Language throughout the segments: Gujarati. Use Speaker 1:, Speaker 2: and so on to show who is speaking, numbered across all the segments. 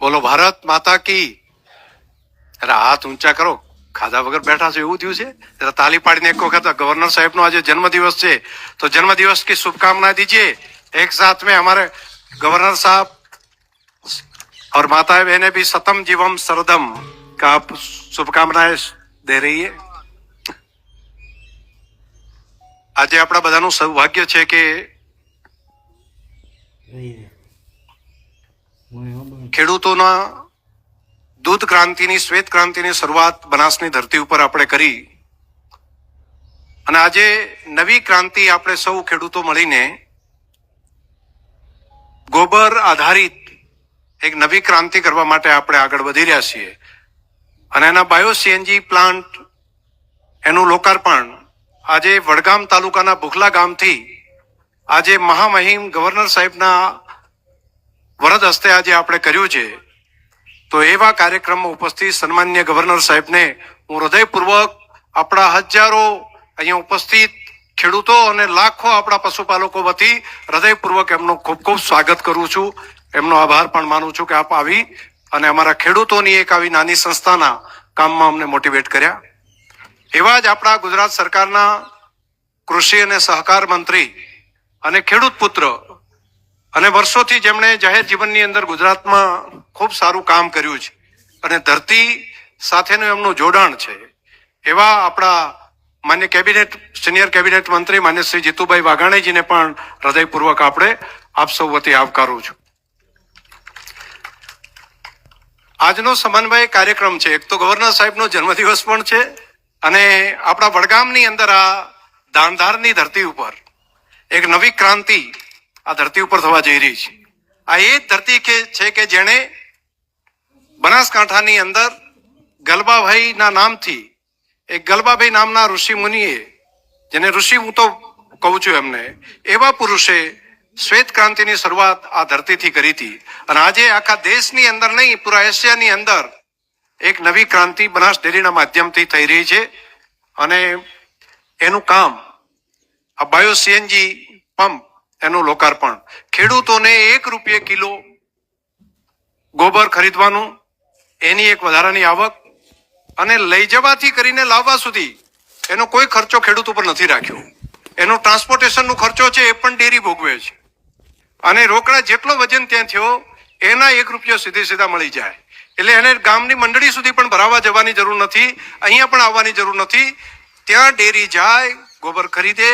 Speaker 1: બોલો ભારત માતા કી. અરે હાથ ઊંચા કરો, ખાધા વગર બેઠા છો એવું થયું છે. જરા તાલી પાડીને એક વખત ગवर्नर साहब નો આજે जन्मदिवस છે तो जन्मदिवस की शुभकामनाएं दीजिए एक साथ में. हमारे गवर्नर साहब और माताएं बहनें भी सतम जीवम सरदम का शुभकामनाएं दे रही है. આજે આપણા બધાનું સૌભાગ્ય છે કે ખેડૂતોના દૂધ ક્રાંતિની શ્વેત ક્રાંતિની શરૂઆત બનાસની ધરતી ઉપર આપણે કરી અને આજે નવી ક્રાંતિ આપણે સૌ ખેડૂતો મળીને ગોબર આધારિત એક નવી ક્રાંતિ કરવા માટે આપણે આગળ વધી રહ્યા છીએ અને એના બાયો સીએનજી પ્લાન્ટ એનું લોકાર્પણ આજે વડગામ તાલુકાના ભુખલા ગામથી આજે મહામહિમ ગવર્નર સાહેબના વરદ હસ્તે આજે આપણે કર્યું છે. તો એવા કાર્યક્રમમાં ઉપસ્થિત સન્માનીય ગવર્નર સાહેબને હું હૃદયપૂર્વક આપણા હજારો અહીંયા ઉપસ્થિત ખેડૂતો અને લાખો આપણા પશુપાલકો વતી હૃદયપૂર્વક એમનું ખૂબ ખૂબ સ્વાગત કરું છું. એમનો આભાર પણ માનું છું કે આપ આવી અને અમારા ખેડૂતોની એક આવી નાની સંસ્થાના કામમાં અમને મોટિવેટ કર્યા. એવા જ આપણા ગુજરાત સરકારના કૃષિ અને સહકાર મંત્રી અને ખેડૂત પુત્ર અને વર્ષોથી જેમણે જાહેર જીવનની અંદર ગુજરાતમાં ખૂબ સારું કામ કર્યું છે અને ધરતી સાથેનું એમનું જોડાણ છે એવા આપણા માન્ય કેબિનેટ સિનિયર કેબિનેટ મંત્રી માન્ય શ્રી જીતુભાઈ વાઘાણીજીને પણ હૃદયપૂર્વક આપણે આપ સૌ વતી આવકારું છું. આજનો સમન્વય કાર્યક્રમ છે. એક તો ગવર્નર સાહેબનો જન્મદિવસ પણ છે અને આપણા વડગામની અંદર આ દાણધારની ધરતી ઉપર એક નવી ક્રાંતિ આ ધરતી ઉપર થવા જઈ રહી છે. આ એ ધરતી છે કે જેણે બનાસકાંઠાની અંદર ગલબાભાઈના નામથી એક ગલબાભાઈ નામના ઋષિ મુનિએ, જેને ઋષિ હું તો કહું છું એમને, એવા પુરુષે શ્વેત ક્રાંતિની શરૂઆત આ ધરતીથી કરી હતી અને આજે આખા દેશની અંદર નહીં પૂરા એશિયાની અંદર એક નવી ક્રાંતિ બનાસ ડેરીના માધ્યમથી થઈ રહી છે અને એનું કામ આ બાયો સીએનજી પંપ એનું લોકાર્પણ. ખેડૂતોને ₹1 કિલો ગોબર ખરીદવાનું, એની એક વધારાની આવક અને લઈ જવાથી કરીને લાવવા સુધી એનો કોઈ ખર્ચો ખેડૂત ઉપર નથી રાખ્યો. એનો ટ્રાન્સપોર્ટેશનનો ખર્ચો છે એ પણ ડેરી ભોગવે છે અને રોકડા જેટલો વજન ત્યાં થયો એના ₹1 સીધા મળી જાય. એટલે એને ગામની મંડળી સુધી પણ ભરાવા જવાની જરૂર નથી, અહીંયા પણ આવવાની જરૂર નથી. ત્યાં ડેરી જાય, ગોબર ખરીદે,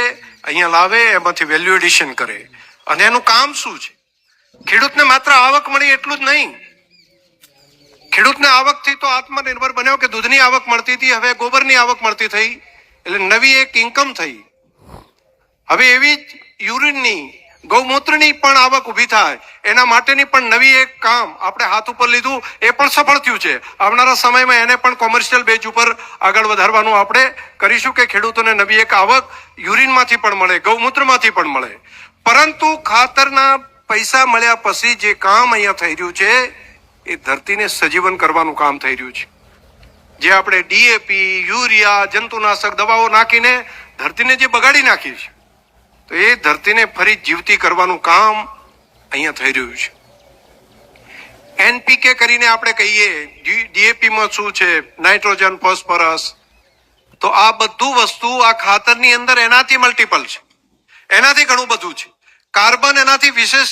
Speaker 1: અહીંયા લાવે, એમાંથી વેલ્યુ એડિશન કરે. અને એનું કામ શું છે? ખેડૂતને માત્ર આવક મળી એટલું જ નહીં, ખેડૂતને આવકથી તો આત્મનિર્ભર બન્યો કે દૂધની આવક મળતી હતી, હવે ગોબરની આવક મળતી થઈ એટલે નવી એક ઇન્કમ થઈ. હવે એવી જ યુરિનની ગૌમૂત્રની પણ આવક ઊભી થાય એના માટેની પણ નવી એક કામ આપણે હાથ ઉપર લીધું, એ પણ સફળ થયું છે. આવનારા સમયમાં એને પણ કોમર્શિયલ બેઝ ઉપર આગળ વધારવાનું આપણે કરીશું કે ખેડૂતોને નવી એક આવક યુરિનમાંથી પણ મળે, ગૌમૂત્રમાંથી પણ મળે. પરંતુ ખાતરના પૈસા મળ્યા પછી જે કામ અહીંયા થઈ રહ્યું છે એ ધરતીને સજીવન કરવાનું કામ થઈ રહ્યું છે. જે આપણે ડીએપી, યુરિયા, જંતુનાશક દવાઓ નાખીને ધરતીને જે બગાડી નાખી છે તો એ ધરતીને ફરી જીવતી કરવાનું કામ અહીંયા થઈ રહ્યું છે. એનપીકે કરીને આપણે કહીએ, ડીએપીમાં શું છે, નાઇટ્રોજન, ફોસ્ફરસ, તો આ બધું વસ્તુ આ ખાતરની અંદર એનાથી મલ્ટિપલ છે, એનાથી ઘણું બધું છે. કાર્બન એનાથી વિશેષ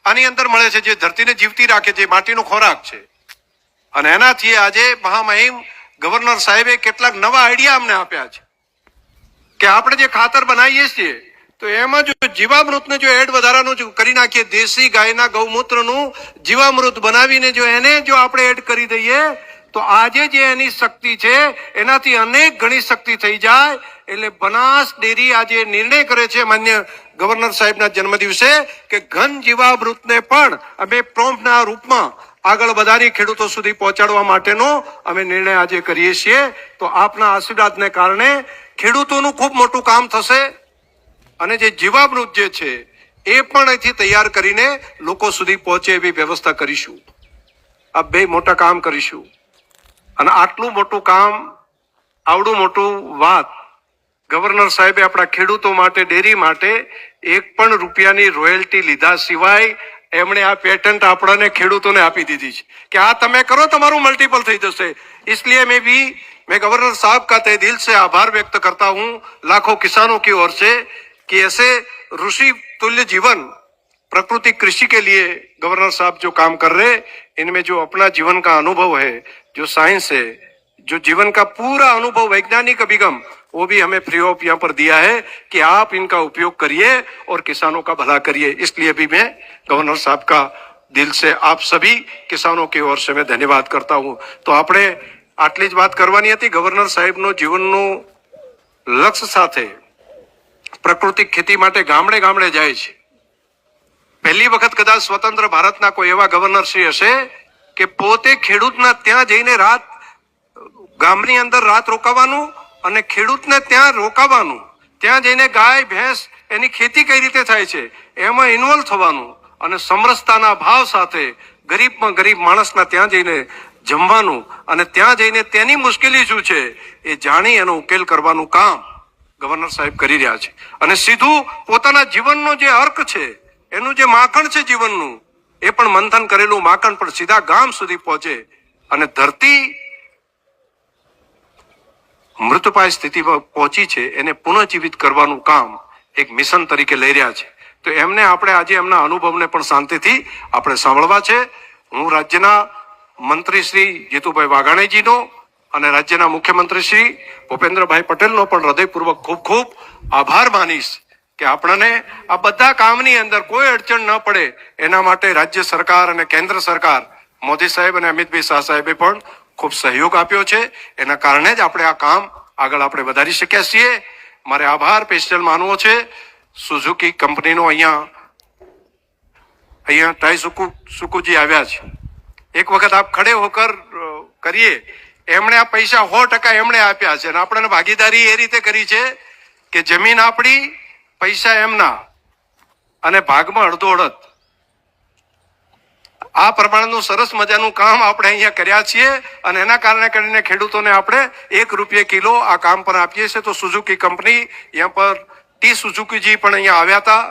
Speaker 1: આની અંદર મળે છે જે ધરતીને જીવતી રાખે છે, માટીનો ખોરાક છે. અને એનાથી આજે મહામહિમ ગવર્નર સાહેબે કેટલાક નવા આઈડિયા અમને આપ્યા છે કે આપણે જે ખાતર બનાવીએ છીએ તો એમાં જો જીવામૃતને જો એડ વધારાનું જો કરી નાખીએ, દેશી ગાયના ગૌમૂત્રનું જીવામૃત બનાવીને જો એને જો આપણે એડ કરી દઈએ તો આજે જે એની શક્તિ છે એનાથી અનેક ગણી શક્તિ થઈ જાય. એટલે બનાસ ડેરી આજે નિર્ણય કરે છે માન્ય ગવર્નર સાહેબના જન્મદિવસે કે ઘન જીવામૃતને પણ અમે પ્રોમ્પ્ટના રૂપમાં આગળ વધારી ખેડૂતો સુધી પહોંચાડવા માટેનો અમે નિર્ણય આજે કરીએ છીએ. તો આપના આશીર્વાદને કારણે ખેડૂતોનું ખૂબ મોટું કામ થશે અને જે જીવામૃત જે છે એ પણ અહીંથી તૈયાર કરીને લોકો સુધી પહોંચે એવી વ્યવસ્થા કરીશું. આ બે મોટા કામ કરીશું અને આટલું મોટું કામ, આવડું મોટું વાત ગવર્નર સાહેબે આપણા ખેડૂતો માટે, ડેરી માટે ₹1 રોયલ્ટી લીધા સિવાય એમણે આ પેટન્ટ આપણને ખેડૂતોને આપી દીધી છે कि આ તમે કરો તમારું મલ્ટીપલ થઈ જશે इसलिए मैं गवर्नर साहब का तहे दिल से आभार व्यक्त करता हूं लाखों किसानों की ओर से कि ऐसे ऋषि तुल्य जीवन प्रकृति कृषि के लिए गवर्नर साहब जो काम कर रहे इनमें जो अपना जीवन का अनुभव है जो साइंस है जो जीवन का पूरा अनुभव वैज्ञानिक अभिगम वो भी हमें फ्री ऑफ यहाँ पर दिया है कि आप इनका उपयोग करिए और किसानों का भला करिए इसलिए भी मैं गवर्नर साहब का दिल से आप सभी किसानों की ओर से मैं धन्यवाद करता हूं तो આપણે આટલી જ વાત કરવાની હતી ગવર્નર સાહેબનો જીવનનું લક્ષ્ય સાથે પ્રાકૃતિક ખેતી માટે ગામડે ગામડે જાય છે પહેલી વખત કદાચ સ્વતંત્ર ભારતના કોઈ એવા ગવર્નર શ્રી હશે કે પોતે ખેડૂતના ત્યાં જઈને રાત ગામની અંદર રાત રોકાવાનું અને ખેડૂતને ત્યાં રોકાવાનું ત્યાં જઈને ગાય ભેંસ એની ખેતી કઈ રીતે થાય છે એમાં ઇન્વોલ્વ થવાનું અને સમરસતાના ભાવ સાથે ગરીબમાં ગરીબ માણસના ત્યાં જઈને જમવાનું અને ત્યાં જઈને તેની મુશ્કેલી શું છે એ જાણી એનો ઉકેલ કરવાનું કામ ગવર્નર સાહેબ કરી રહ્યા છે અને સીધું પોતાના જીવનનો જે અર્ક છે એનું જે માખણ છે જીવનનું એ પણ મંથન કરેલું માખણ પણ સીધા ગામ સુધી પહોંચે અને ધરતી મૃતપાય સ્થિતિમાં પહોંચી છે એને પુનઃજીવિત કરવાનું કામ એક મિશન તરીકે લઈ રહ્યા છે તો એમને આપણે આજે એમના અનુભવને પણ શાંતિથી આપણે સાંભળવા છે હું રાજ્યના મંત્રી શ્રી જીતુભાઈ વાઘાણીજીનો અને રાજ્યના મુખ્યમંત્રી શ્રી ભૂપેન્દ્રભાઈ પટેલનો પણ હૃદયપૂર્વક ખૂબ ખૂબ આભાર માનીશ કે આપણને આ બધા કામની અંદર કોઈ અડચણ ન પડે એના માટે રાજ્ય સરકાર અને કેન્દ્ર સરકાર મોદી સાહેબ અને અમિતભાઈ શાહ સાહેબે પણ ખૂબ સહયોગ આપ્યો છે એના કારણે જ આપણે આ કામ આગળ આપણે વધારી શક્યા છીએ મારે આભાર સ્પેશિયલ માનવો છે સુઝુકી કંપનીનો અહીંયા ટાઈ સુકુજી આવ્યા છે એક વખત આપ ખડે હોકર કરીએ એમણે આ પૈસા 100% એમણે આપ્યા છે અને આપણને ભાગીદારી એ રીતે કરી છે કે જમીન આપણી પૈસા એમના અને ભાગમાં અડધો અડધ આ પ્રમાણેનું સરસ મજાનું કામ આપણે અહીંયા કર્યા છીએ અને એના કારણે કરીને ખેડૂતોને આપણે 1 રૂપિયા કિલો આ કામ પર આપીએ છીએ તો સુઝુકી કંપની यहाँ पर ટી સુઝુકીજી પણ અહીંયા આવ્યા હતા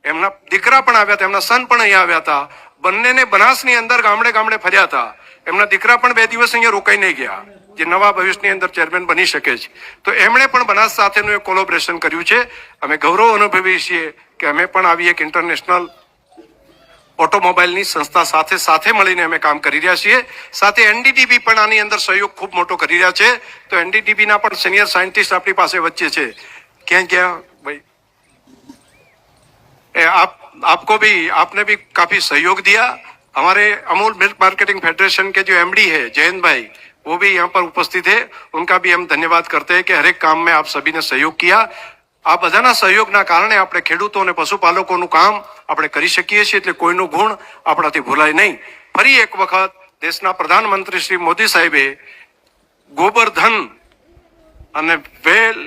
Speaker 1: એમના દીકરા પણ આવ્યા હતા એમના સન પણ અહીંયા આવ્યા હતા બંનેને બનાસની અંદર ગામડે ગામડે ફર્યા હતા એમના દીકરા પણ 2 દિવસ અહીંયા રોકાઈ નહીં ગયા જે નવા ભવિષ્યની અંદર ચેરમેન બની શકે છે તો એમણે પણ બનાસ સાથેનું એક કોલેબોરેશન કર્યું છે અમે ગૌરવ અનુભવીએ છીએ કે અમે પણ આવી એક ઇન્ટરનેશનલ ઓટોમોબાઈલની સંસ્થા સાથે સાથે મળીને અમે કામ કરી રહ્યા છીએ સાથે એનડીડીબી પણ આની અંદર સહયોગ ખૂબ મોટો કરી રહ્યા છે તો એનડીડીબીના પણ સિનિયર સાયન્ટિસ્ટ આપણી પાસે વચ્ચે છે ક્યાં ક્યાં ભાઈ आपने भी काफी सहयोग दिया हमारे अमूल मिल्क मार्केटिंग फेडरेशन के जो एमडी है जयंत भाई वो भी यहाँ पर उपस्थित है उनका भी हम धन्यवाद करते हैं कि हर एक काम में आप सभी ने सहयोग किया આ બધાના સહયોગના કારણે આપણે ખેડૂતો અને પશુપાલકોનું કામ આપણે કરી શકીએ છીએ એટલે કોઈનો ગુણ આપણાથી ભૂલાય નહીં ફરી એક વખત દેશના પ્રધાનમંત્રી શ્રી મોદી સાહેબે ગોબરધન અને વેલ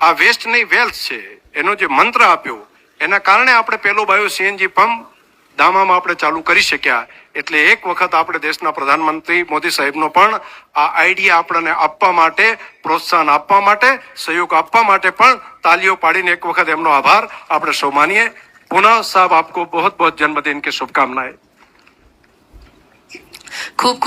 Speaker 1: આ વેસ્ટ નહીં વેલ્થ છે એનો જે મંત્ર આપ્યો એના કારણે આપણે પહેલો બાયો સીએનજી પંપ દામામાં આપણે ચાલુ કરી શક્યા એટલે એક વખત આપણે દેશના પ્રધાનમંત્રી મોદી સાહેબનો પણ આ આઈડિયા આપણને આપવા માટે પ્રોત્સાહન આપવા માટે સહયોગ આપવા માટે પણ તાલીઓ પાડીને એક વખત એમનો આભાર આપણે સૌ માનીએ પુનઃ સાહેબ આપકો बहुत बहुत जन्मदिन की शुभकामनाएं
Speaker 2: खूब खूब